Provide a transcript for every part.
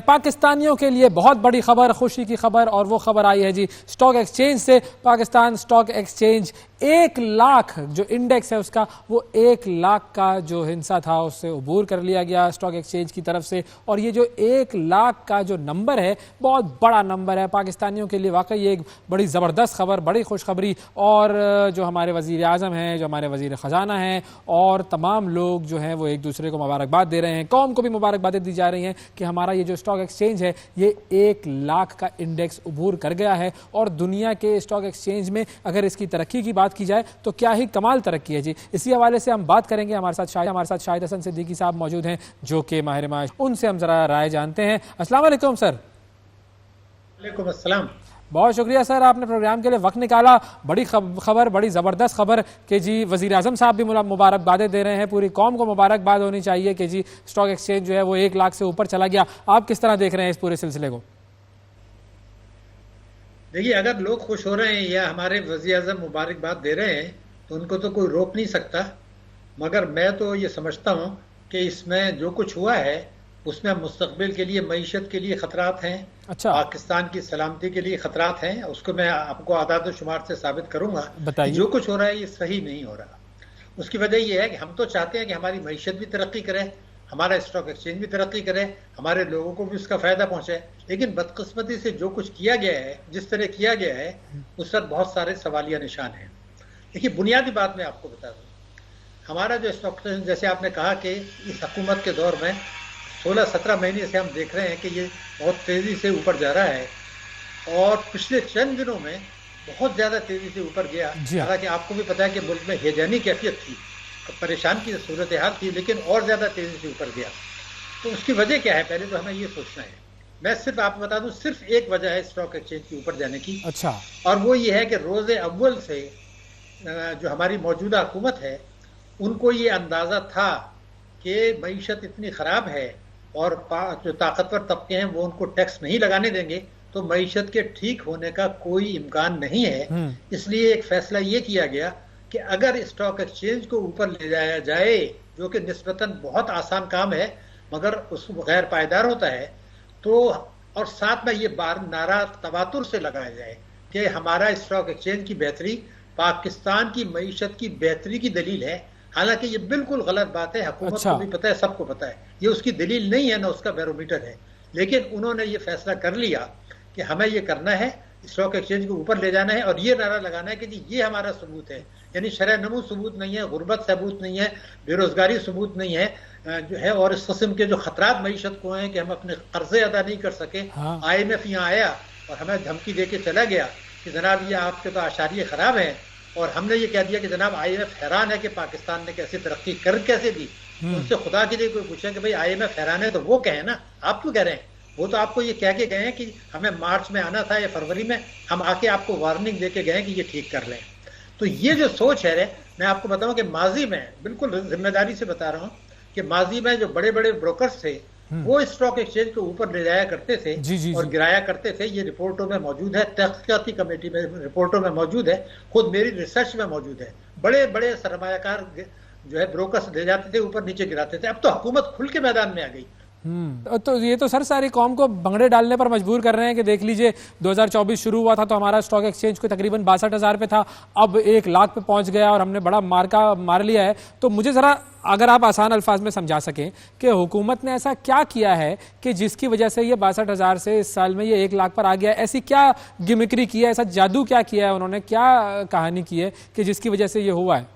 पाकिस्तानियों के लिए बहुत बड़ी खबर, खुशी की खबर, और वो खबर आई है जी स्टॉक एक्सचेंज से। पाकिस्तान स्टॉक एक्सचेंज 1 लाख जो इंडेक्स है उसका, वो 1 लाख का जो हिस्सा था उससे उबूर कर लिया गया स्टॉक एक्सचेंज की तरफ से। और ये जो 1 लाख का जो नंबर है, बहुत बड़ा नंबर है पाकिस्तानियों के लिए। वाकई एक बड़ी ज़बरदस्त खबर, बड़ी खुशखबरी। और जो हमारे वज़ीर आज़म हैं, जो हमारे वज़ीर ख़जाना हैं, और तमाम लोग जो हैं वो एक दूसरे को मुबारकबाद दे रहे हैं। कौम को भी मुबारकबादें दी जा रही हैं कि हमारा ये जो स्टॉक एक्सचेंज है ये 1 लाख का इंडेक्स उबूर कर गया है। और दुनिया के स्टॉक एक्सचेंज में अगर इसकी तरक्की की बात की जाए तो क्या ही कमाल तरक्की है जी। इसी हवाले से हम बात करेंगे। हमारे साथ शाहिद हसन सिद्दीकी साहब मौजूद हैं जो कि माहिर माश, उनसे हम जरा राय जानते हैं। अस्सलाम वालेकुम सर। वालेकुम अस्सलाम। बहुत शुक्रिया सर, आपने प्रोग्राम के लिए वक्त निकाला। बड़ी खबर, बड़ी ज़बरदस्त खबर कि जी वज़ीर आज़म साहब भी मुबारकबादें दे रहे हैं। पूरी कौम को मुबारकबाद होनी चाहिए कि जी स्टॉक एक्सचेंज जो है वो 1 लाख से ऊपर चला गया। आप किस तरह देख रहे हैं इस पूरे सिलसिले को? देखिए, अगर लोग खुश हो रहे हैं या हमारे वज़ीर आज़म मुबारकबाद दे रहे हैं तो उनको तो कोई रोक नहीं सकता। मगर मैं तो ये समझता हूँ कि इसमें जो कुछ हुआ है उसमें मुस्तक़बिल के लिए, मईशत के लिए ख़तरात हैं। अच्छा। पाकिस्तान की सलामती के लिए ख़तरात हैं। उसको मैं आपको आदाद शुमार से साबित करूँगा कि जो कुछ हो रहा है ये सही नहीं हो रहा। उसकी वजह यह है कि हम तो चाहते हैं कि हमारी मईशत भी तरक्की करे, हमारा स्टॉक एक्सचेंज भी तरक्की करे, हमारे लोगों को भी उसका फ़ायदा पहुँचे। लेकिन बदकिस्मती से जो कुछ किया गया है, जिस तरह किया गया है, उस पर बहुत सारे सवालिया निशान हैं। देखिए, बुनियादी बात मैं आपको बता दूँ, हमारा जो स्टॉक एक्सचेंज, जैसे आपने कहा कि इस हुकूमत के दौर में 16-17 महीने से हम देख रहे हैं कि ये बहुत तेज़ी से ऊपर जा रहा है। और पिछले चंद दिनों में बहुत ज़्यादा तेज़ी से ऊपर गया। हालांकि आपको भी पता है कि मुल्क में हेजानी कैफियत थी, परेशान की सूरत हाल थी, लेकिन और ज़्यादा तेज़ी से ऊपर गया। तो उसकी वजह क्या है, पहले तो हमें ये सोचना है। मैं सिर्फ आपको बता दूं, सिर्फ एक वजह है स्टॉक एक्सचेंज की ऊपर जाने की। अच्छा। और वो ये है कि रोज़े अव्वल से जो हमारी मौजूदा हुकूमत है उनको ये अंदाज़ा था कि मईशत इतनी ख़राब है और जो ताकतवर तबके हैं वो उनको टैक्स नहीं लगाने देंगे, तो मईशत के ठीक होने का कोई इम्कान नहीं है। इसलिए एक फ़ैसला ये किया गया कि अगर स्टॉक एक्सचेंज को ऊपर ले जाया जाए, जो कि निस्बतन बहुत आसान काम है मगर उसको गैर पायदार होता है, तो और साथ में ये नारा तवातुर से लगाया जाए कि हमारा स्टॉक एक्सचेंज की बेहतरी पाकिस्तान की मईशत की बेहतरी की दलील है। हालांकि ये बिल्कुल गलत बात है, हुकूमत को भी पता है, सबको पता है, ये उसकी दलील नहीं है, ना उसका बैरोमीटर है। लेकिन उन्होंने ये फैसला कर लिया कि हमें ये करना है, स्टॉक एक्सचेंज को ऊपर ले जाना है और ये नारा लगाना है कि जी ये हमारा सबूत है। यानी शरह नमू सबूत नहीं है, गुर्बत सबूत नहीं है, बेरोजगारी सबूत नहीं है जो है, और इस किस्म के जो खतरात मईशत को हैं कि हम अपने कर्जे अदा नहीं कर सके। IMF यहाँ आया और हमें धमकी दे के चला गया कि जनाब ये आपके तो आशारिये खराब हैं, और हमने ये कह दिया कि जनाब IMF हैरान है कि पाकिस्तान ने कैसे तरक्की कर कैसे दी। उनसे खुदा के लिए कोई पूछे कि भाई IMF हैरान है तो वो कहें ना, आप क्यों कह रहे हैं? वो तो आपको ये कह के गए हैं कि हमें मार्च में आना था या फरवरी में, हम आके आपको वार्निंग दे के गए कि ये ठीक कर लें। तो ये जो सोच है, मैं आपको बताऊं कि माजी में, बिल्कुल जिम्मेदारी से बता रहा हूँ कि माजी में जो बड़े बड़े ब्रोकर्स थे वो स्टॉक एक्सचेंज को ऊपर ले जाया करते थे और गिराया करते थे। ये रिपोर्टों में मौजूद है, तहकीकाती कमेटी में रिपोर्टों में मौजूद है, खुद मेरी रिसर्च में मौजूद है। बड़े बड़े सरमायाकार जो है ब्रोकर्स ले जाते थे, ऊपर नीचे गिराते थे। अब तो हुकूमत खुल के मैदान में आ गई। तो ये तो सर सारी कौम को भंगड़े डालने पर मजबूर कर रहे हैं कि देख लीजिए 2024 शुरू हुआ था तो हमारा स्टॉक एक्सचेंज को तकरीबन 62,000 पे था, अब 1 लाख पे पहुंच गया और हमने बड़ा मार लिया है। तो मुझे जरा अगर आप आसान अल्फाज में समझा सकें कि हुकूमत ने ऐसा क्या किया है कि जिसकी वजह से ये 62,000 से इस साल में ये 1 लाख पर आ गया है? ऐसी क्या गिमिक्री की है, ऐसा जादू क्या किया है उन्होंने, क्या कहानी की है कि जिसकी वजह से ये हुआ है?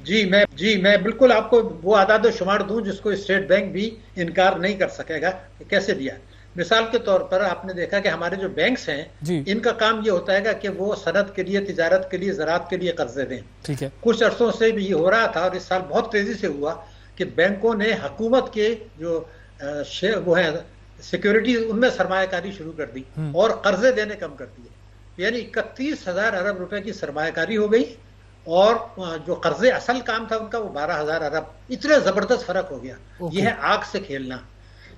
जी मैं बिल्कुल आपको वो आदाद शुमार दूं जिसको स्टेट बैंक भी इनकार नहीं कर सकेगा कि कैसे दिया। मिसाल के तौर पर आपने देखा कि हमारे जो बैंक्स हैं इनका काम ये होता है कि वो सनत के लिए, तिजारत के लिए, ज़राअत के लिए कर्जे दें। ठीक है। कुछ अरसों से भी ये हो रहा था और इस साल बहुत तेजी से हुआ कि बैंकों ने हुकूमत के जो वो है सिक्योरिटी, उनमें सरमायाकारी शुरू कर दी और कर्जे देने कम कर दिए। यानी 31,000 अरब रुपए की सरमायाकारी हो गई और जो कर्जे असल काम था उनका वो 12,000 अरब। इतना जबरदस्त फर्क हो गया। यह है आग से खेलना।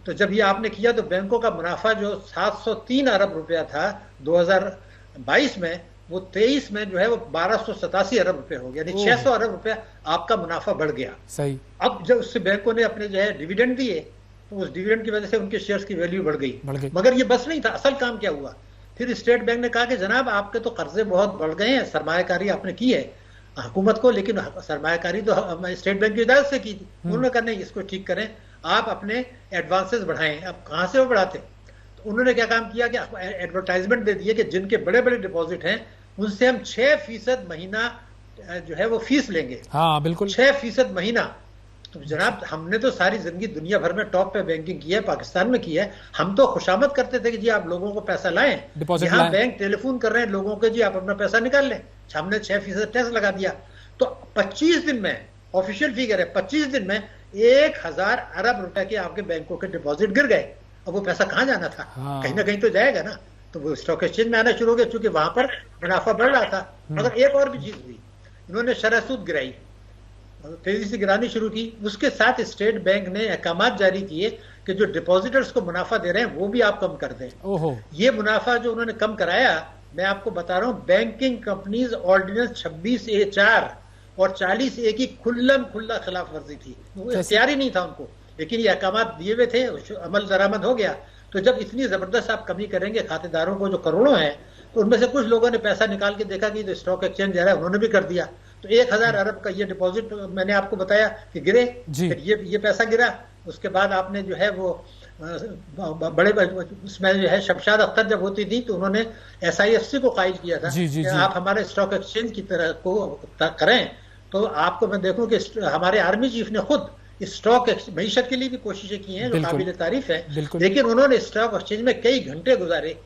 तो जब ये आपने किया तो बैंकों का मुनाफा जो 703 अरब रुपया था 2022 में, वो 23 में जो है वो 1287 अरब रुपए हो गया। यानी 600 अरब रुपया आपका मुनाफा बढ़ गया। सही। अब जब उससे बैंकों ने अपने जो है डिविडेंड दिए तो उस डिविडेंड की वजह से उनके शेयर्स की वैल्यू बढ़ गई। बढ़ गई। मगर ये बस नहीं था, असल काम क्या हुआ, फिर स्टेट बैंक ने कहा कि जनाब आपके तो कर्जे बहुत बढ़ गए हैं, सरमायाकारी आपने की है हुकूमत को, लेकिन सरमायाकारी तो स्टेट बैंक की इजाजत से की थी। उन्होंने कहा नहीं, इसको ठीक करें, आप अपने एडवांसेस बढ़ाएं। अब कहां से वो बढ़ाते, तो उन्होंने क्या काम किया कि एडवर्टाइजमेंट दे दिए कि जिनके बड़े बड़े डिपॉजिट हैं उनसे हम 6% महीना जो है वो फीस लेंगे। हाँ बिल्कुल, 6% महीना। तो जनाब हमने तो सारी जिंदगी दुनिया भर में टॉप पे बैंकिंग की है, पाकिस्तान में की है, हम तो खुशामद करते थे कि जी आप लोगों को पैसा लाएं, डिपॉजिट यहाँ लाएं। बैंक टेलीफोन कर रहे हैं लोगों के, जी आप अपना पैसा निकाल लें। हमने 6% टैक्स लगा दिया। तो 25 दिन में, ऑफिशियल फिगर है, 25 दिन में 1000 अरब रुपए के आपके बैंकों के डिपॉजिट गिर गए। अब वो पैसा कहां जाना था, हाँ। कहीं ना कहीं तो जाएगा ना, तो वो स्टॉक एक्सचेंज में आना शुरू हो गया, चूंकि वहां पर मुनाफा बढ़ रहा था। मगर एक और भी चीज हुई, इन्होंने शरह सूद गिराई, तेजी से गिरानी शुरू की। उसके साथ स्टेट बैंक ने अहकामात जारी किए कि जो डिपॉजिटर्स को मुनाफा दे रहे हैं वो भी आप कम कर दें। ओहो, ये मुनाफा जो उन्होंने कम कराया, मैं आपको बता रहा हूं, बैंकिंग कंपनीज ऑर्डिनेंस 26A4 और 40A की खुल्लम खुल्ला खिलाफ वर्जी थी। वो इख्तियार ही नहीं था उनको, लेकिन ये अहकामात दिए हुए थे, अमल दरामद हो गया। तो जब इतनी जबरदस्त आप कमी करेंगे खातेदारों को जो करोड़ों है, तो उनमें से कुछ लोगों ने पैसा निकाल के देखा कि जो स्टॉक एक्सचेंज जा रहा है उन्होंने भी कर दिया। तो 1000 अरब का ये डिपॉजिट मैंने आपको बताया कि गिरे, फिर ये पैसा गिरा। उसके बाद आपने जो है वो बड़े उसमें जो है शमशाद अख्तर जब होती थी तो उन्होंने SIFC को कायल किया था कि आप हमारे स्टॉक एक्सचेंज की तरह को करें। तो आपको मैं देखूं कि हमारे आर्मी चीफ ने खुद स्टॉक मईशत के लिए भी कोशिशें की हैं जो काबिल तारीफ है, लेकिन उन्होंने स्टॉक एक्सचेंज में कई घंटे गुजारे।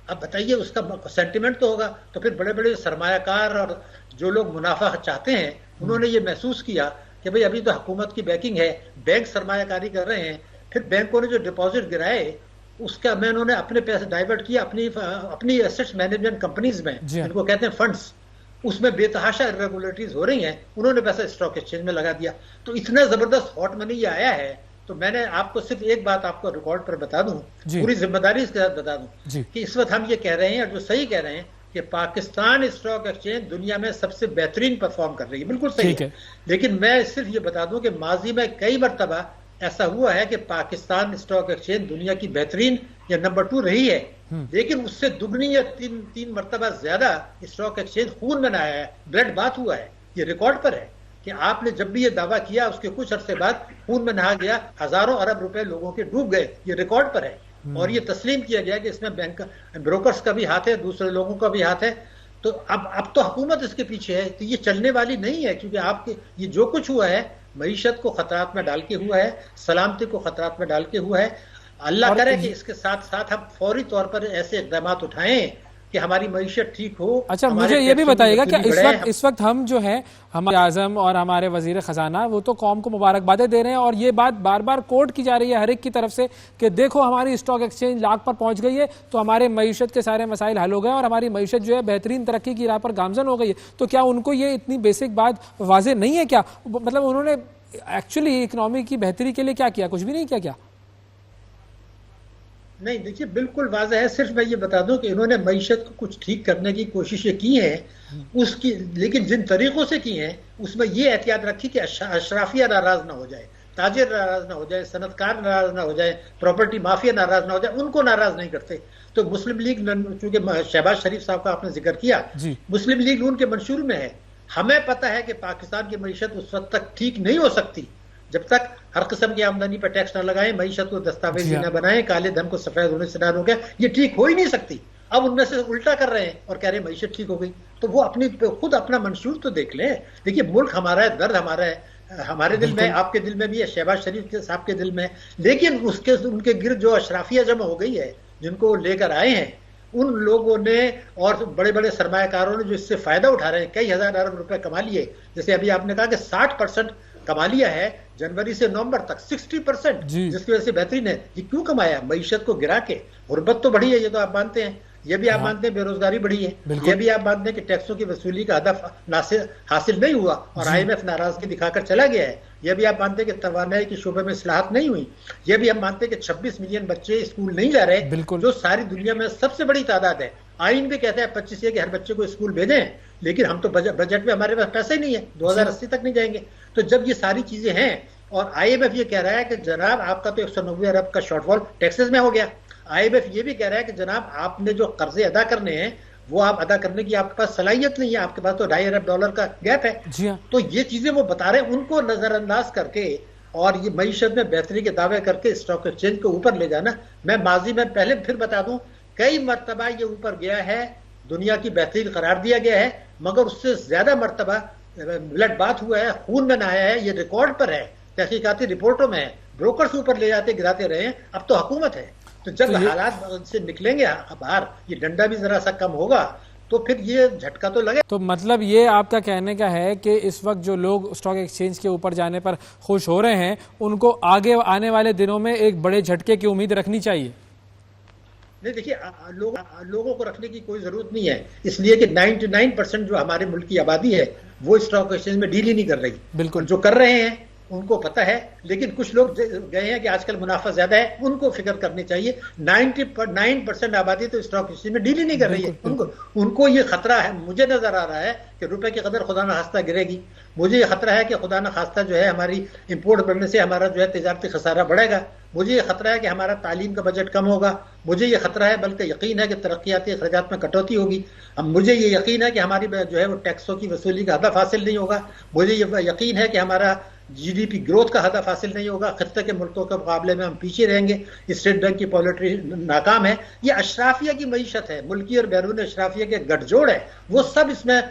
अब बताइए उसका सेंटिमेंट तो होगा। तो फिर बड़े बड़े सरमायाकार और जो लोग मुनाफा चाहते हैं उन्होंने ये महसूस किया कि भाई अभी तो हुकूमत की बैकिंग है, बैंक सरमायाकारी कर रहे हैं। फिर बैंकों ने जो डिपॉजिट गिराए उसका में उन्होंने अपने पैसे डाइवर्ट किया अपनी एसेट्स मैनेजमेंट कंपनीज में, इनको कहते हैं फंड्स, उसमें बेतहाशा इरेगुलरिटीज हो रही हैं, उन्होंने पैसा स्टॉक एक्सचेंज में लगा दिया। तो इतना जबरदस्त हॉट मनी ये आया है। तो मैंने आपको सिर्फ एक बात आपको रिकॉर्ड पर बता दूं, पूरी जिम्मेदारी के साथ बता दूं कि इस वक्त हम ये कह रहे हैं और जो सही कह रहे हैं कि पाकिस्तान स्टॉक एक्सचेंज दुनिया में सबसे बेहतरीन परफॉर्म कर रही है, बिल्कुल सही है। लेकिन मैं सिर्फ ये बता दूं कि माजी में कई मरतबा ऐसा हुआ है कि पाकिस्तान स्टॉक एक्सचेंज दुनिया की बेहतरीन या नंबर 2 रही है, लेकिन उससे दुगनी या तीन मरतबा ज्यादा स्टॉक एक्सचेंज खून में आया है, ब्लड बात हुआ है। ये रिकॉर्ड पर है कि आपने जब भी ये दावा किया उसके कुछ अरसे बाद खून में नहा गया, हजारों अरब रुपए लोगों के डूब गए। ये रिकॉर्ड पर है और ये तस्लीम किया गया कि इसमें बैंक ब्रोकर्स का भी हाथ है, दूसरे लोगों का भी हाथ है। तो अब तो हुकूमत इसके पीछे है, तो ये चलने वाली नहीं है, क्योंकि आपके ये जो कुछ हुआ है मईशत को खतरात में डाल के हुआ है, सलामती को खतरात में डाल के हुआ है। अल्लाह करे कि इसके साथ साथ हम फौरी तौर पर ऐसे इक़दाम उठाएं कि हमारी मईशत ठीक हो। अच्छा, मुझे ये भी बताइएगा कि इस वक्त हम जो है हमारे आजम और हमारे वजीर खजाना वो तो कौम को मुबारकबादें दे रहे हैं और ये बात बार बार कोट की जा रही है हर एक की तरफ से कि देखो हमारी स्टॉक एक्सचेंज लाख पर पहुंच गई है तो हमारे मईशत के सारे मसाइल हल हो गए और हमारी मईशत जो है बेहतरीन तरक्की की राह पर गामजन हो गई है। तो क्या उनको ये इतनी बेसिक बात वाजे नहीं है क्या? मतलब उन्होंने एक्चुअली इकोनॉमी की बेहतरी के लिए क्या किया? कुछ भी नहीं किया क्या? नहीं, देखिए बिल्कुल वाज़ेह है। सिर्फ मैं ये बता दूं कि इन्होंने मईशत को कुछ ठीक करने की कोशिशें की हैं उसकी, लेकिन जिन तरीकों से की हैं उसमें ये एहतियात रखी कि अशराफिया नाराज ना हो जाए, ताजिर नाराज ना हो जाए, सनतकार नाराज ना हो जाए, प्रॉपर्टी माफिया नाराज ना हो जाए, उनको नाराज नहीं करते। तो मुस्लिम लीग, चूंकि शहबाज शरीफ साहब का आपने जिक्र किया, मुस्लिम लीग नून के मंशूर में है। हमें पता है कि पाकिस्तान की मईशत उस वक्त तक ठीक नहीं हो सकती जब तक हर किस्म की आमदनी पर टैक्स न लगाएं, मईशत को दस्तावेजी न बनाएं, काले धन को सफेद होने से ना रोकें। ये ठीक हो ही नहीं सकती। अब उनमें से उल्टा कर रहे हैं और कह रहे हैं मईशत ठीक हो गई। तो वो खुद अपना मंशूर तो देख लें। देखिए मुल्क हमारा है, दर्द हमारा है, हमारे दिल में, आपके दिल में भी है, शहबाज शरीफ के साहब के दिल में। लेकिन उनके गिर्द जो अशराफिया जमा हो गई है, जिनको लेकर आए हैं, उन लोगों ने और बड़े बड़े सरमायाकारों ने जो इससे फायदा उठा रहे हैं, कई हजार अरब रुपए कमा लिए। जैसे अभी आपने कहा कि 60% कमा लिया है जनवरी से नवंबर तक, 60%, जिसकी वजह से बेहतरीन है। ये क्यों कमाया? मईशत को गिरा के। गुर्बत तो बढ़ी है, ये तो आप मानते हैं, ये भी आप मानते हैं, बेरोजगारी बढ़ी है, ये भी आप मानते हैं कि टैक्सों की वसूली का हदफ हासिल नहीं हुआ और IMF नाराजगी दिखाकर चला गया है, ये भी आप मानते हैं कि तवानाई के शोबे में इस्लाहत नहीं हुई, ये भी हम मानते हैं कि 26 मिलियन बच्चे स्कूल नहीं जा रहे, जो सारी दुनिया में सबसे बड़ी तादाद है। आइन भी कहता है 25 कि हर बच्चे को स्कूल भेजें, लेकिन हम तो बजट में हमारे पास पैसे ही नहीं है, 2080 तक नहीं जाएंगे। तो जब ये सारी चीजें हैं और आईएमएफ ये कह रहा है कि जनाब आपका तो 190 अरब का शॉर्टफॉल टैक्सेस में हो गया। आईएमएफ ये भी कह रहा है कि जनाब आपने जो कर्जे अदा करने हैं वो आप अदा करने की आपके पास सलाहियत नहीं है, आपके पास तो $2.5 अरब का गैप है। जी हाँ। तो ये चीजें वो बता रहे हैं, उनको नजरअंदाज करके और ये मईशत में बेहतरी के दावे करके स्टॉक एक्सचेंज को ऊपर ले जाना। मैं माजी में पहले फिर बता दूं, कई मरतबा ये ऊपर गया है, दुनिया की बेहतरीन करार दिया गया है, मगर उससे ज्यादा मरतबा ब्लड बात हुआ है, खून में नहाया है, ये रिकॉर्ड पर है, तहकीकाती रिपोर्टों में है, ब्रोकर्स ऊपर ले जाते गिराते रहे हैं। अब तो हुकूमत है, तो जब हालात से निकलेंगे बाहर, ये डंडा भी जरा सा कम होगा तो फिर ये झटका तो लगे। तो मतलब ये आपका कहने का है कि इस वक्त जो लोग स्टॉक एक्सचेंज के ऊपर जाने पर खुश हो रहे हैं, उनको आगे आने वाले दिनों में एक बड़े झटके की उम्मीद रखनी चाहिए। नहीं देखिए, लोगों को रखने की कोई जरूरत नहीं है, इसलिए कि 99% जो हमारे मुल्क की आबादी है वो स्टॉक एक्सचेंज में डील ही नहीं कर रही। बिल्कुल, जो कर रहे हैं उनको पता है, लेकिन कुछ लोग गए हैं कि आजकल मुनाफा ज्यादा है, उनको फिक्र करनी चाहिए। 99% आबादी तो स्टॉक एक्सचेंज में डील ही नहीं कर रही है। उनको ये खतरा है, मुझे नजर आ रहा है कि रुपए की कदर खुदा न खास्ता गिरेगी। मुझे ये खतरा है कि खुदा न खास्ता जो है हमारी इंपोर्ट बढ़ने से हमारा जो है तिजारती खसारा बढ़ेगा। मुझे ये खतरा है कि हमारा तालीम का बजट कम होगा। मुझे ये खतरा है, बल्कि यकीन है कि तरक्याती अखराजात में कटौती होगी। अब मुझे ये यकीन है कि हमारी जो है वो टैक्सों की वसूली का हदफ हासिल नहीं होगा। मुझे ये यकीन है कि हमारा जीडीपी ग्रोथ का हदफ हासिल नहीं होगा। खित्ते के मुल्कों के मुकाबले में हम पीछे रहेंगे। स्टेट बैंक की पॉलिसी नाकाम है। ये अशराफिया की मईशत है, मुल्की और बैरून अशराफिया के गठजोड़ है, वो सब इसमें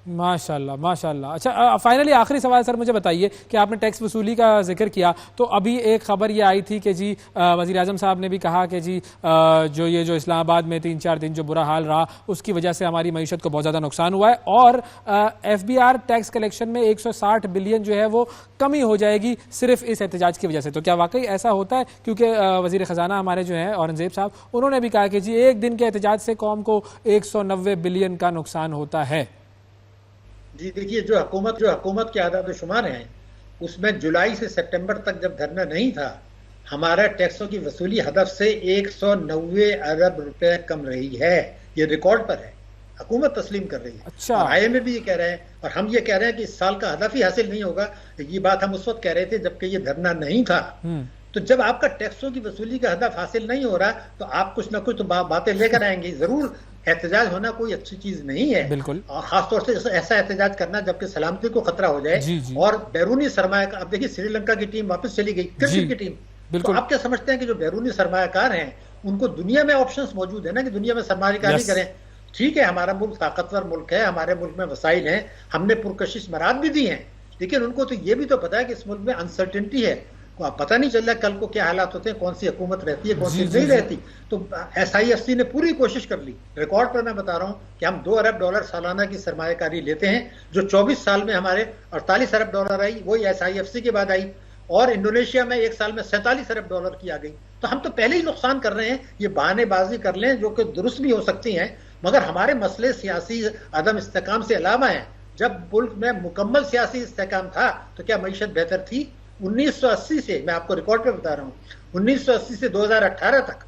माशाल्लाह माशाल्लाह। अच्छा, फाइनली आखिरी सवाल सर, मुझे बताइए कि आपने टैक्स वसूली का जिक्र किया, तो अभी एक खबर ये आई थी कि जी वज़ीर आज़म साहब ने भी कहा कि जी जो इस्लामाबाद में 3-4 दिन जो बुरा हाल रहा उसकी वजह से हमारी मईशत को बहुत ज़्यादा नुकसान हुआ है और FBR टैक्स कलेक्शन में 160 बिलियन जो है वो कमी हो जाएगी सिर्फ इस एहतजाज की वजह से। तो क्या वाकई ऐसा होता है? क्योंकि वज़ीर ख़जाना हमारे जो हैं औरंगज़ेब साहब, उन्होंने भी कहा कि जी एक दिन के एहतजाज से कौम को 190 बिलियन का नुकसान होता है। जी देखिए, जो हुकूमत के आदाद शुमार हैं उसमें जुलाई से सितंबर तक जब धरना नहीं था, हमारा टैक्सों की वसूली हदफ से 190 अरब रुपए कम रही है। ये रिकॉर्ड पर है, हुकूमत तस्लीम कर रही है। अच्छा। और IMF भी ये कह रहे हैं और हम ये कह रहे हैं कि इस साल का हदफ ही हासिल नहीं होगा। ये बात हम उस वक्त कह रहे थे जबकि ये धरना नहीं था। तो जब आपका टैक्सों की वसूली का हदफ हासिल नहीं हो रहा तो आप कुछ ना कुछ तो बातें लेकर आएंगे। जरूर एहतजाज होना कोई अच्छी चीज नहीं है, बिल्कुल, और खासतौर से ऐसा एहतजाज करना जबकि सलामती को खतरा हो जाए। जी, जी। और बैरूनी सरमाया, अब देखिए श्रीलंका की टीम वापस चली गई, क्रिकेट की टीम। बिल्कुल। तो आप क्या समझते हैं कि जो बैरूनी सरमायाकार हैं उनको दुनिया में ऑप्शंस मौजूद है ना कि दुनिया में सरमायाकारी करें। ठीक है, हमारा मुल्क ताकतवर मुल्क है, हमारे मुल्क में वसाइल हैं, हमने पुरकशिश मराद भी दी हैं, लेकिन उनको तो ये भी तो पता है कि इस मुल्क में अनसर्टेनिटी है। पता नहीं चल रहा कल को क्या हालात होते हैं, कौन सी हुकूमत रहती है, कौन सी नहीं रहती। तो SIFC ने पूरी कोशिश कर ली। रिकॉर्ड पर मैं बता रहा हूं कि हम $2 अरब सालाना की सरमायाकारी लेते हैं, जो 24 साल में हमारे 48 अरब डॉलर आई, वही SIFC के बाद आई। और इंडोनेशिया में एक साल में 47 अरब डॉलर की आ गई। तो हम तो पहले ही नुकसान कर रहे हैं। ये बहानेबाजी कर लें जो कि दुरुस्त भी हो सकती हैं, मगर हमारे मसले सियासी अदम इस्तेकाम से अलावा हैं। जब मुल्क में मुकम्मल सियासी इस्तेकाम था तो क्या मईशत बेहतर थी? 1980 से, मैं आपको रिकॉर्ड पे बता रहा हूँ, 1980 से 2018 तक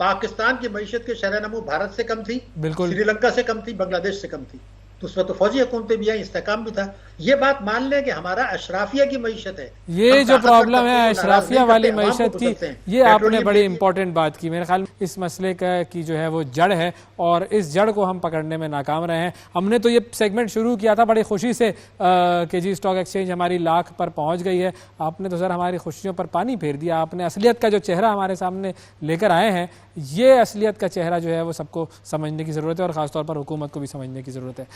पाकिस्तान की मईशत के शरह नमू भारत से कम थी, श्रीलंका से कम थी, बांग्लादेश से कम थी। तो उसमें तो फौजी हुकूमतें भी आई, इस्तेकाम भी था। ये बात मान लें कि हमारा अशराफिया की मईशत है। ये जो प्रॉब्लम है अशराफिया वाली मईशत की, ये आपने बड़ी इंपॉर्टेंट बात की। मेरे ख्याल में इस मसले की जो है वो जड़ है और इस जड़ को हम पकड़ने में नाकाम रहे हैं। हमने तो ये सेगमेंट शुरू किया था बड़ी खुशी से कि जी स्टॉक एक्सचेंज हमारी लाख पर पहुंच गई है। आपने तो सर हमारी खुशियों पर पानी फेर दिया। आपने असलियत का जो चेहरा हमारे सामने लेकर आए हैं, ये असलियत का चेहरा जो है वो सबको समझने की ज़रूरत है और ख़ासतौर पर हुकूमत को भी समझने की ज़रूरत है।